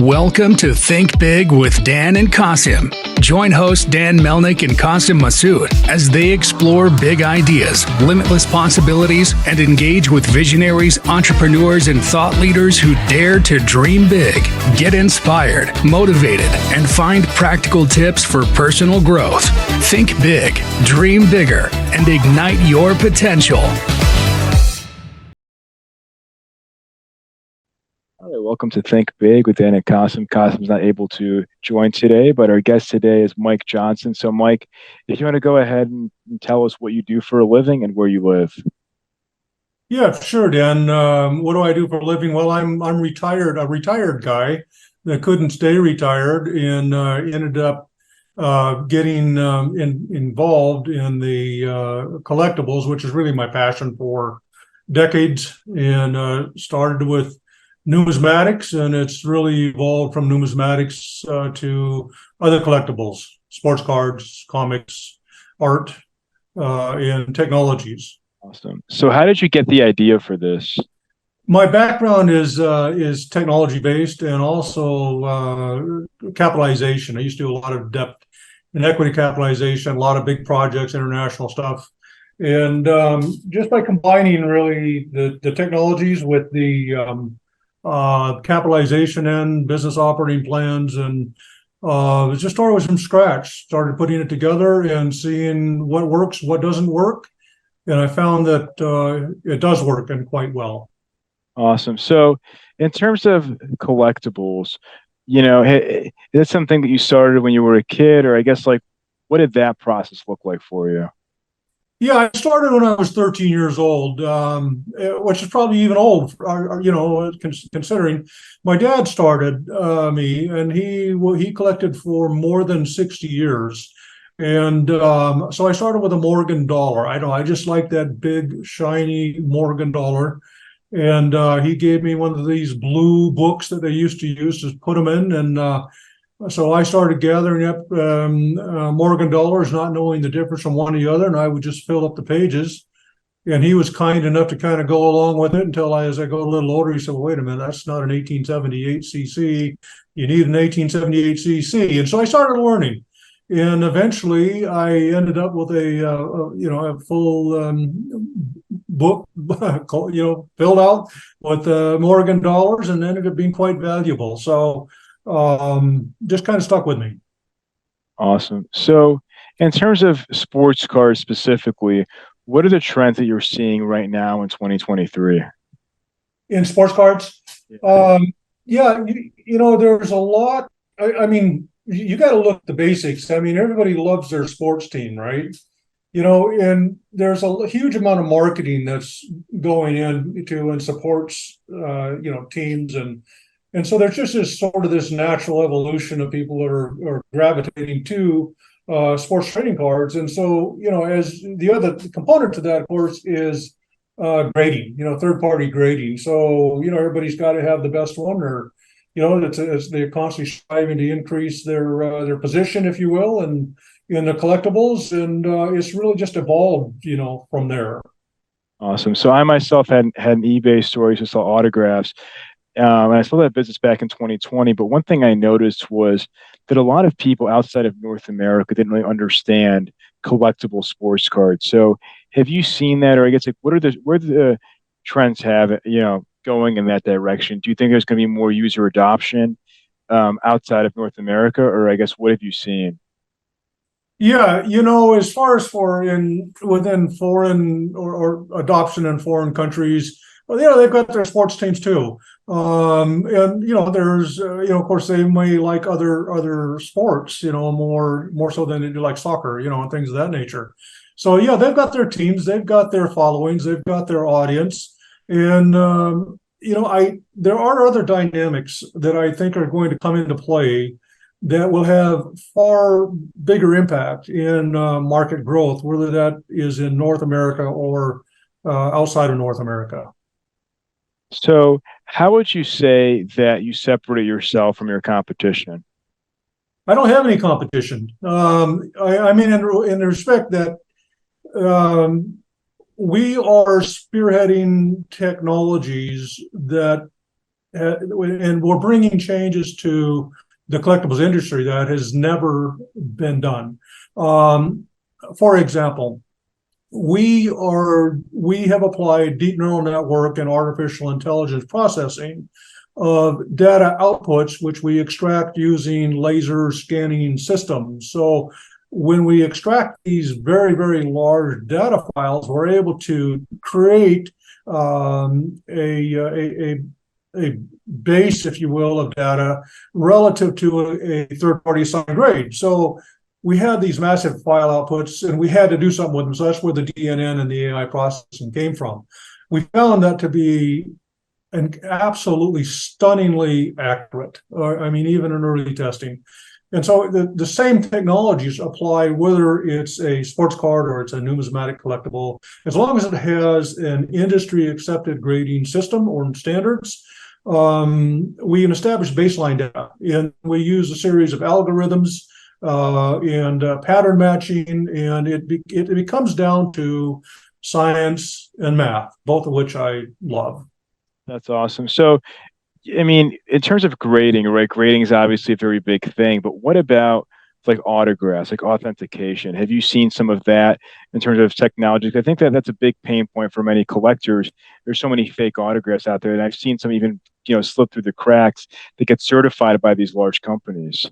Welcome to Think Big with Dan and Qasim. Join hosts Dan Melnick and Qasim Masood as they explore big ideas, limitless possibilities, and engage with visionaries, entrepreneurs, and thought leaders who dare to dream big, get inspired, motivated, and find practical tips for personal growth. Think big, dream bigger, and ignite your potential. All right, welcome to Think Big with Dan and Qasim. Qasim's not able to join today, but our guest today is Mike Johnson. So, Mike, if you want to go ahead and tell us what you do for a living and where you live. Yeah, sure, Dan. What do I do for a living? Well, I'm retired, a retired guy that couldn't stay retired and ended up getting involved in the collectibles, which is really my passion for decades, and started with numismatics, and it's really evolved from numismatics to other collectibles, sports cards, comics, art, and technologies. Awesome. So how did you get the idea for this? My background is technology based and also capitalization. I used to do a lot of debt and equity capitalization, a lot of big projects, international stuff. And just by combining really the technologies with the capitalization and business operating plans, and just started from scratch, started putting it together and seeing what works, what doesn't work. And I found that it does work and quite well. Awesome. So in terms of collectibles, is that something that you started when you were a kid, or I guess what did that process look like for you? Yeah, I started when I was 13 years old, which is probably even old, considering my dad started me, and he collected for more than 60 years. And so I started with a Morgan dollar. I just like that big, shiny Morgan dollar. And he gave me one of these blue books that they used to use to put them in. And so I started gathering up Morgan dollars, not knowing the difference from one to the other, and I would just fill up the pages. And he was kind enough to kind of go along with it until as I got a little older, he said, well, wait a minute, that's not an 1878 CC. You need an 1878 CC. And so I started learning. And eventually I ended up with a full book, filled out with Morgan dollars, and ended up being quite valuable. So just kind of stuck with me. Awesome. So in terms of sports cards specifically, what are the trends that you're seeing right now in 2023? In sports cards? Yeah, there's a lot. I mean, you got to look at the basics. I mean, everybody loves their sports team, right? And there's a huge amount of marketing that's going into and supports, teams. And so there's just this natural evolution of people that are gravitating to sports trading cards. And so, as the other component to that, of course, is grading, third-party grading. So, everybody's got to have the best one, or, they're constantly striving to increase their position, if you will, and in the collectibles. And it's really just evolved, from there. Awesome. So I myself had an eBay store to sell autographs. And I sold that business back in 2020. But one thing I noticed was that a lot of people outside of North America didn't really understand collectible sports cards. So have you seen that, or I guess where do the trends have going in that direction? Do you think there's going to be more user adoption outside of North America, or I guess what have you seen? Yeah, as far as within foreign or adoption in foreign countries, well, they've got their sports teams too. And there's of course they may like other sports, more so than they do like soccer, and things of that nature. So yeah, they've got their teams, they've got their followings, they've got their audience, and there are other dynamics that I think are going to come into play that will have far bigger impact in market growth, whether that is in North America or outside of North America. So how would you say that you separate yourself from your competition? I don't have any competition. I mean, in the respect that we are spearheading technologies that and we're bringing changes to the collectibles industry that has never been done. For example, we have applied deep neural network and artificial intelligence processing of data outputs, which we extract using laser scanning systems. So when we extract these very, very large data files, we're able to create a base, if you will, of data relative to a third-party assigned grade. So we had these massive file outputs, and we had to do something with them. So that's where the DNN and the AI processing came from. We found that to be absolutely stunningly accurate. I mean, even in early testing. And so the same technologies apply whether it's a sports card or it's a numismatic collectible, as long as it has an industry accepted grading system or standards. We establish baseline data, and we use a series of algorithms and pattern matching, and it comes down to science and math, both of which I love. That's awesome. So, I mean, in terms of grading, right? Grading is obviously a very big thing, but what about like autographs, like authentication? Have you seen some of that in terms of technology? I think that that's a big pain point for many collectors. There's so many fake autographs out there, and I've seen some even, slip through the cracks that get certified by these large companies.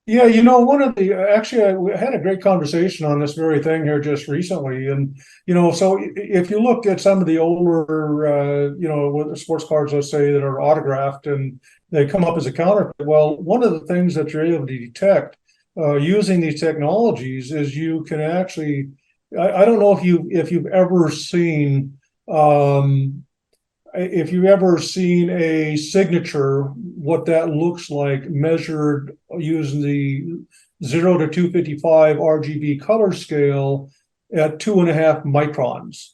Yeah, actually, I had a great conversation on this very thing here just recently. And, so if you look at some of the older, with the sports cards, let's say, that are autographed and they come up as a counterfeit, well, one of the things that you're able to detect using these technologies is you can actually, I don't know if you've ever seen, a signature, what that looks like measured using the 0 to 255 RGB color scale at 2.5 microns.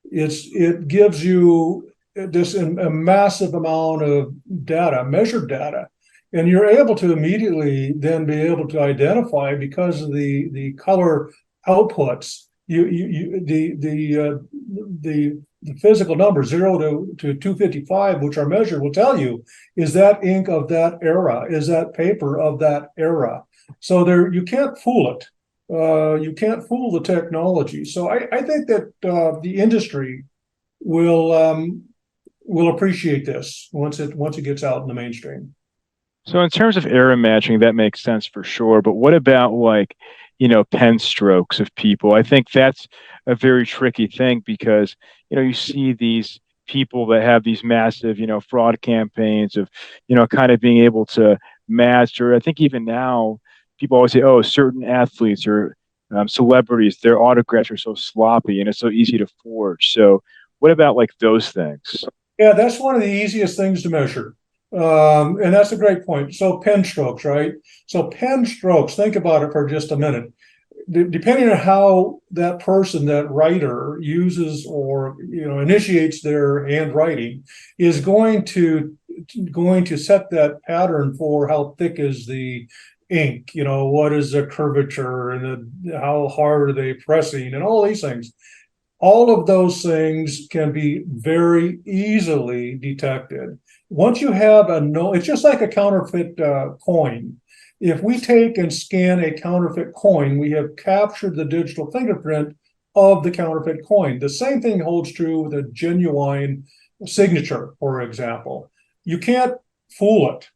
It gives you this a massive amount of data, measured data, and you're able to immediately then be able to identify, because of the color outputs, the physical number 0 to 255, which are measured, will tell you, is that ink of that era? Is that paper of that era? So you can't fool it. You can't fool the technology. So I think that the industry will appreciate this once it gets out in the mainstream. So in terms of era matching, that makes sense for sure. But what about pen strokes of people? I think that's a very tricky thing because, you see these people that have these massive, fraud campaigns of, kind of being able to match, or I think even now people always say, oh, certain athletes or celebrities, their autographs are so sloppy and it's so easy to forge. So what about like those things? Yeah, that's one of the easiest things to measure. And that's a great point. So pen strokes, right? So pen strokes, think about it for just a minute. Depending on how that person, that writer, uses or initiates their handwriting, is going to set that pattern for how thick is the ink, what is the curvature, and how hard are they pressing, and all these things. All of those things can be very easily detected. Once you have it's just like a counterfeit coin. If we take and scan a counterfeit coin, we have captured the digital fingerprint of the counterfeit coin. The same thing holds true with a genuine signature, for example. You can't fool it.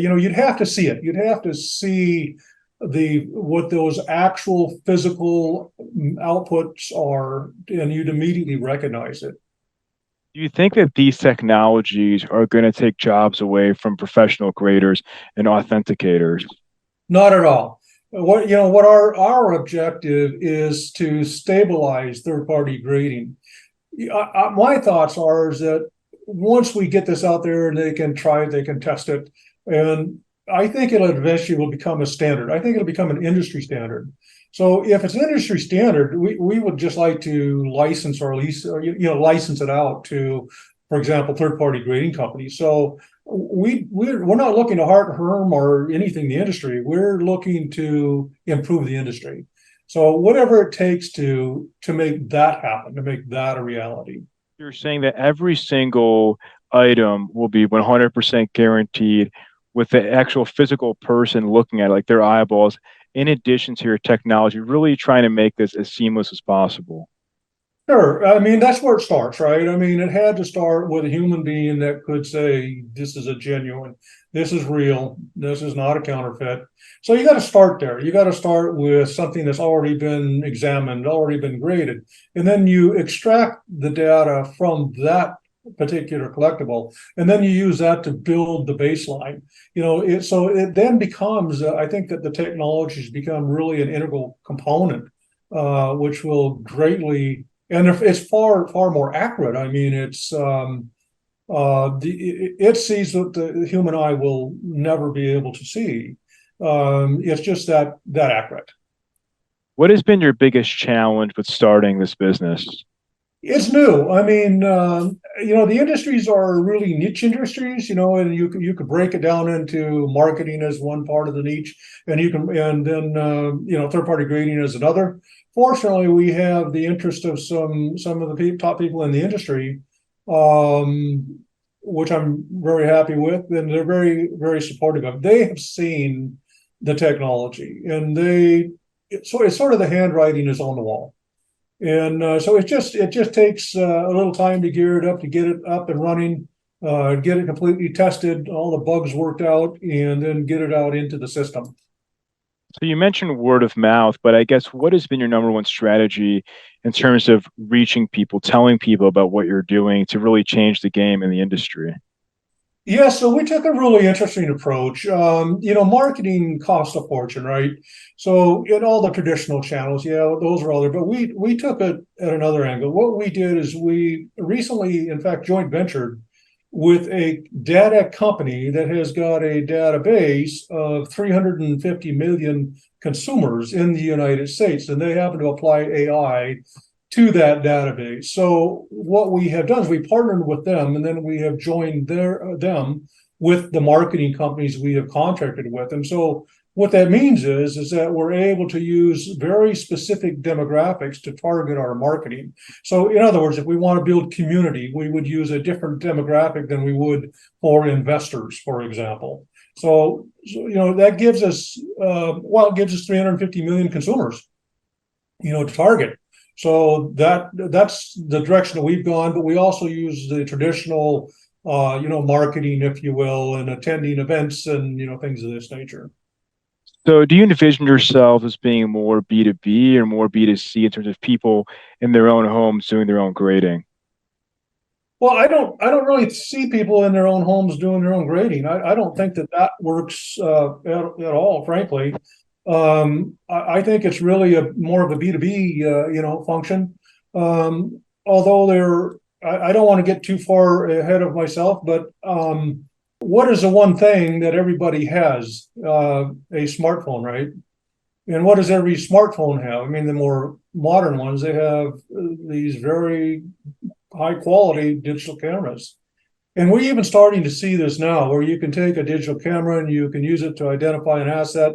You'd have to see it. You'd have to see what those actual physical outputs are, and you'd immediately recognize it. Do you think that these technologies are going to take jobs away from professional graders and authenticators? Not at all. What our objective is to stabilize third-party grading. My thoughts is that once we get this out there and they can test it, and I think it'll eventually will become a standard. I think it'll become an industry standard. So if it's an industry standard, we would just like to license or lease, or license it out to, for example, third-party grading companies. So we're not looking to harm or anything in the industry. We're looking to improve the industry. So whatever it takes to make that happen, to make that a reality. You're saying that every single item will be 100% guaranteed with the actual physical person looking at it, like their eyeballs, in addition to your technology, really trying to make this as seamless as possible. Sure. I mean, that's where it starts, right? I mean, it had to start with a human being that could say, this is a genuine, this is real, this is not a counterfeit. So you got to start there. You got to start with something that's already been examined, already been graded. And then you extract the data from that particular collectible, and then you use that to build the baseline. So it then becomes, I think that the technologies become really an integral component, which will greatly, and it's far more accurate. I mean, it sees what the human eye will never be able to see. It's just that accurate. What has been your biggest challenge with starting this business? It's new. I mean, the industries are really niche industries, and you could break it down into marketing as one part of the niche, and then third party grading as another. Fortunately, we have the interest of some of the top people in the industry, which I'm very happy with, and they're very, very supportive of. They have seen the technology, and it's sort of the handwriting is on the wall. And so it just takes a little time to gear it up, to get it up and running, get it completely tested, all the bugs worked out, and then get it out into the system. So you mentioned word of mouth, but I guess what has been your number one strategy in terms of reaching people, telling people about what you're doing to really change the game in the industry? Yeah, so we took a really interesting approach. Marketing costs a fortune, right? So in all the traditional channels, yeah, those are all there. But we took it at another angle. What we did is we recently, in fact, joint ventured with a data company that has got a database of 350 million consumers in the United States, and they happen to apply AI to that database. So what we have done is we partnered with them, and then we have joined them with the marketing companies we have contracted with. And so what that means is that we're able to use very specific demographics to target our marketing. So in other words, if we want to build community, we would use a different demographic than we would for investors, for example. So that gives us, it gives us 350 million consumers, to target. So that's the direction that we've gone, but we also use the traditional, marketing, if you will, and attending events and, things of this nature. So do you envision yourself as being more B2B or more B2C in terms of people in their own homes doing their own grading? Well, I don't really see people in their own homes doing their own grading. I don't think that works at all, frankly. I think it's really more of a B2B, function. Although I don't want to get too far ahead of myself, but what is the one thing that everybody has? A smartphone, right? And what does every smartphone have? I mean, the more modern ones, they have these very high quality digital cameras. And we're even starting to see this now, where you can take a digital camera and you can use it to identify an asset.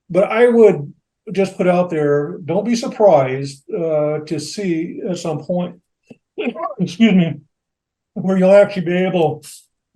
But I would just put out there, don't be surprised to see at some point, excuse me, where you'll actually be able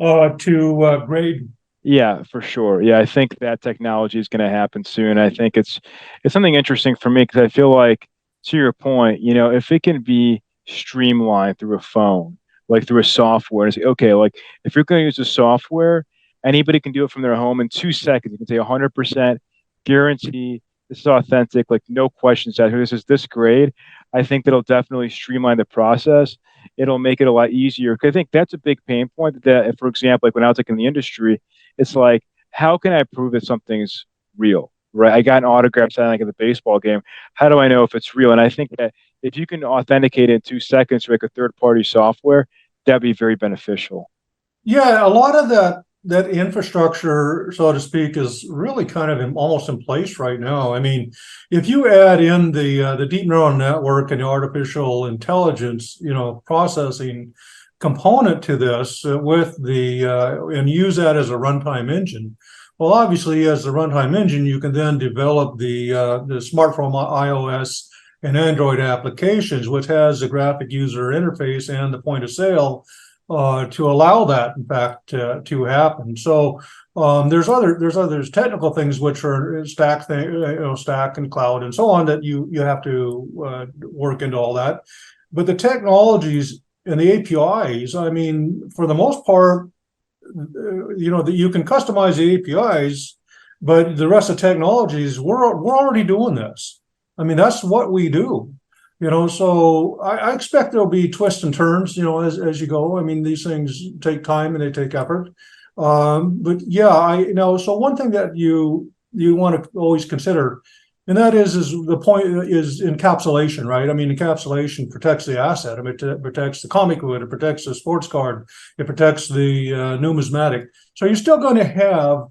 to grade. Yeah, for sure. Yeah, I think that technology is going to happen soon. I think it's something interesting for me because I feel like, to your point, if it can be streamlined through a phone, like through a software, it's okay, like if you're going to use a software, anybody can do it from their home in 2 seconds. You can say 100% guarantee this is authentic, like no questions asked. This is this grade. I think that'll definitely streamline the process. It'll make it a lot easier. Because I think that's a big pain point that, for example, like when I was like in the industry, it's like, how can I prove that something's real, right? I got an autograph signing like at the baseball game. How do I know if it's real? And I think that if you can authenticate it in 2 seconds through like a third-party software, that'd be very beneficial. Yeah, a lot of that infrastructure, so to speak, is really kind of almost in place right now. I mean, if you add in the deep neural network and the artificial intelligence, processing component to this with and use that as a runtime engine. Well, obviously, as the runtime engine, you can then develop the smartphone, iOS, and Android applications, which has the graphic user interface and the point of sale to allow that, in fact, to happen. So there's technical things which are stack and cloud and so on that you have to work into all that. But the technologies and the APIs, I mean, for the most part, that you can customize the APIs, but the rest of the technologies, we're already doing this. I mean, that's what we do. So I expect there'll be twists and turns, as you go. I mean, these things take time and they take effort. But yeah, so one thing that you want to always consider, and that is the point is encapsulation, right? I mean, encapsulation protects the asset. I mean, it protects the comic book, it protects the sports card, it protects the numismatic. So you're still going to have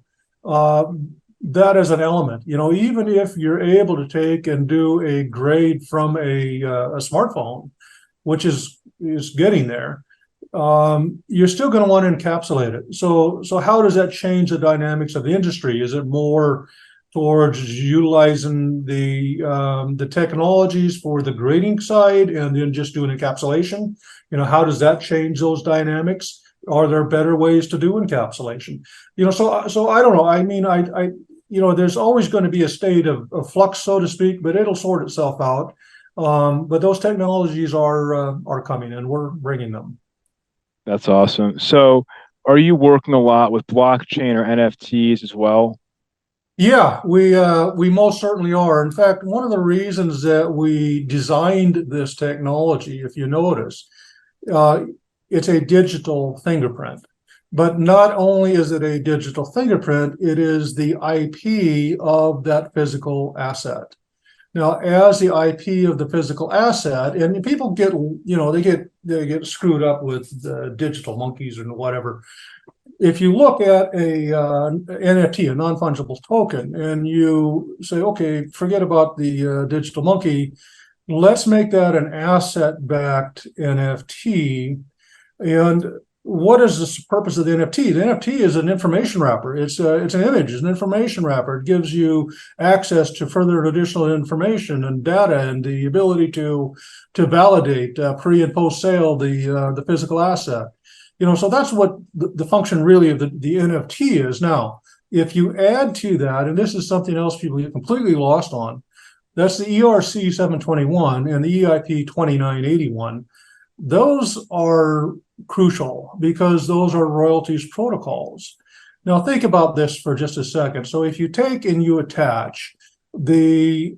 that as an element, even if you're able to take and do a grade from a smartphone, which is getting there, you're still going to want to encapsulate it. So how does that change the dynamics of the industry? Is it more towards utilizing the technologies for the grading side and then just doing encapsulation? How does that change those dynamics? Are there better ways to do encapsulation? So I don't know. I mean, there's always going to be a state of flux, so to speak, but it'll sort itself out. But those technologies are coming, and we're bringing them. That's awesome. So, are you working a lot with blockchain or NFTs as well? Yeah, we most certainly are. In fact, one of the reasons that we designed this technology, if you notice, it's a digital fingerprint. But not only is it a digital fingerprint, it is the IP of that physical asset. Now, as the IP of the physical asset, and people get, they get screwed up with the digital monkeys and whatever. If you look at a NFT, a non-fungible token, and you say, okay, forget about the digital monkey, let's make that an asset-backed NFT. And what is the purpose of the NFT? The NFT is an information wrapper. It's an image, it's an information wrapper. It gives you access to further additional information and data and the ability to validate pre and post sale the physical asset. So that's what the function really of the NFT is. Now, if you add to that, and this is something else people get completely lost on, that's the ERC 721 and the EIP 2981. Those are crucial because those are royalties protocols. Now think about this for just a second. So if you take and you attach the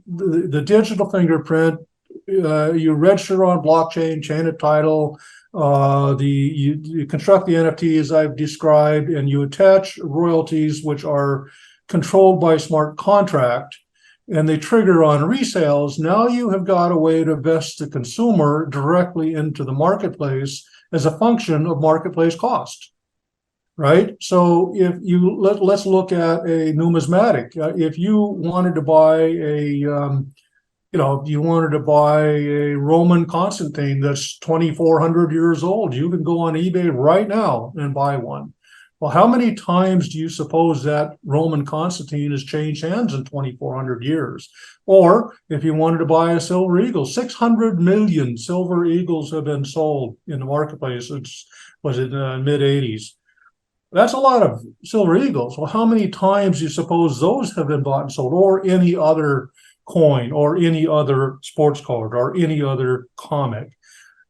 digital fingerprint, you register on blockchain, chain of title, you construct the NFT as I've described, and you attach royalties which are controlled by smart contract, and they trigger on resales. Now you have got a way to vest the consumer directly into the marketplace as a function of marketplace cost, right? So if you let's look at a numismatic. If you wanted to buy if you wanted to buy a Roman Constantine that's 2,400 years old, you can go on eBay right now and buy one. Well, how many times do you suppose that Roman Constantine has changed hands in 2,400 years? Or if you wanted to buy a silver eagle, 600 million silver eagles have been sold in the marketplace. Was it mid-'80s? That's a lot of silver eagles. Well, how many times do you suppose those have been bought and sold, or any other coin, or any other sports card, or any other comic?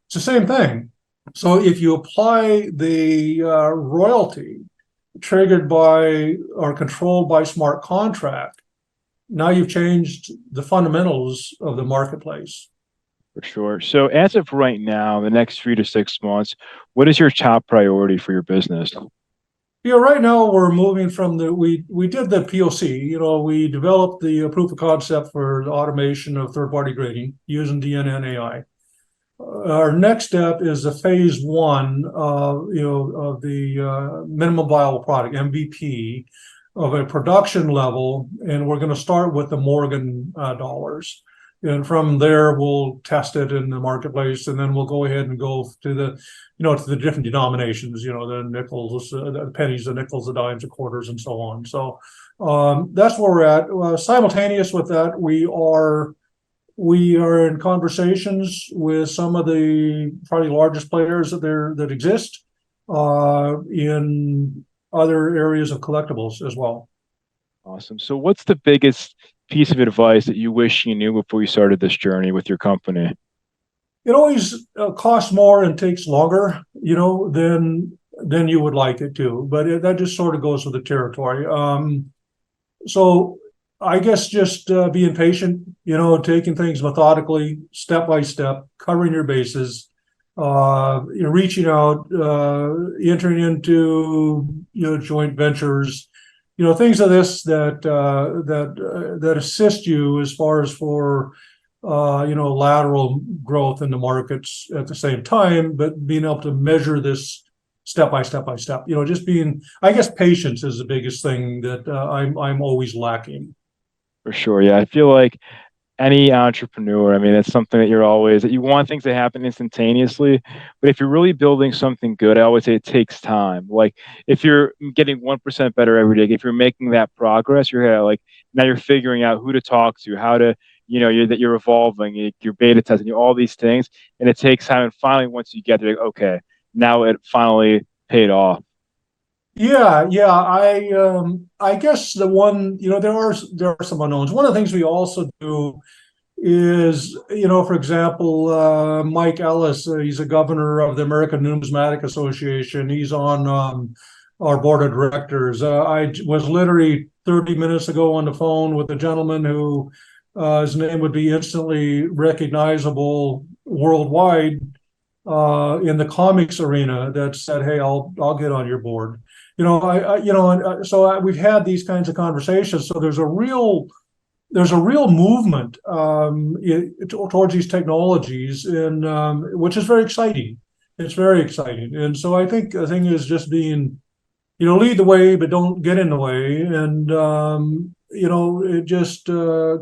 It's the same thing. So if you apply the royalty triggered by or controlled by smart contract, now you've changed the fundamentals of the marketplace. For sure. So as of right now, the next 3 to 6 months, what is your top priority for your business? Right now we're moving from we did the POC. We developed the proof of concept for the automation of third-party grading using DNN AI. Our next step is the phase 1, of the minimum viable product (MVP) of a production level, and we're going to start with the Morgan dollars, and from there we'll test it in the marketplace, and then we'll go ahead and go to the to the different denominations, the nickels, the pennies, the nickels, the dimes, the quarters, and so on. So that's where we're at. Simultaneous with that, we are in conversations with some of the probably largest players that exist in other areas of collectibles as well. Awesome. So what's the biggest piece of advice that you wish you knew before you started this journey with your company? It always costs more and takes longer, than you would like it to, but that just sort of goes with the territory. So I guess just being patient, taking things methodically, step by step, covering your bases, reaching out, entering into joint ventures, things of this that assist you as far as for lateral growth in the markets at the same time, but being able to measure this step by step by step. Just being, I guess, patience is the biggest thing that I'm always lacking. For sure. Yeah. I feel like any entrepreneur, I mean, it's something that that you want things to happen instantaneously. But if you're really building something good, I always say it takes time. Like if you're getting 1% better every day, if you're making that progress, now you're figuring out who to talk to, how to, you're evolving, you're beta testing, all these things. And it takes time. And finally, once you get there, okay, now it finally paid off. Yeah. I guess the one, there are some unknowns. One of the things we also do is, for example, Mike Ellis, he's a governor of the American Numismatic Association. He's on our board of directors. I was literally 30 minutes ago on the phone with a gentleman who his name would be instantly recognizable worldwide in the comics arena that said, "Hey, I'll get on your board." We've had these kinds of conversations. So there's a real movement towards these technologies, and which is very exciting. It's very exciting, and so I think the thing is just being, lead the way, but don't get in the way, and just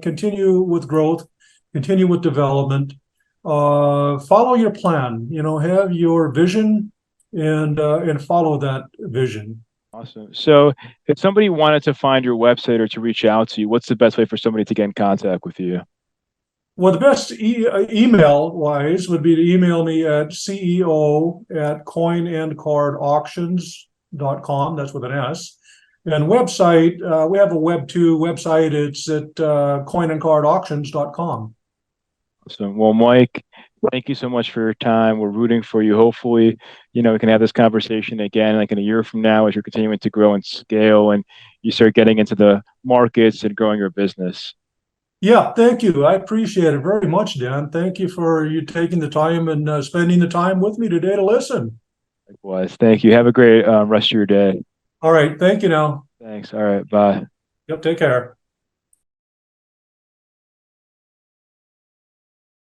continue with growth, continue with development, follow your plan. Have your vision, and follow that vision. Awesome. So if somebody wanted to find your website or to reach out to you, what's the best way for somebody to get in contact with you? Well, the best email wise would be to email me at ceo@coinandcardauctions.com. That's with an S. And website, we have a Web2 website. It's at coinandcardauctions.com. Awesome. Well, Mike, thank you so much for your time. We're rooting for you. Hopefully, we can have this conversation again, like in a year from now, as you're continuing to grow and scale and you start getting into the markets and growing your business. Yeah, thank you. I appreciate it very much, Dan. Thank you for you taking the time and spending the time with me today to listen. Likewise. Thank you. Have a great rest of your day. All right. Thank you now. Thanks. All right. Bye. Yep. Take care.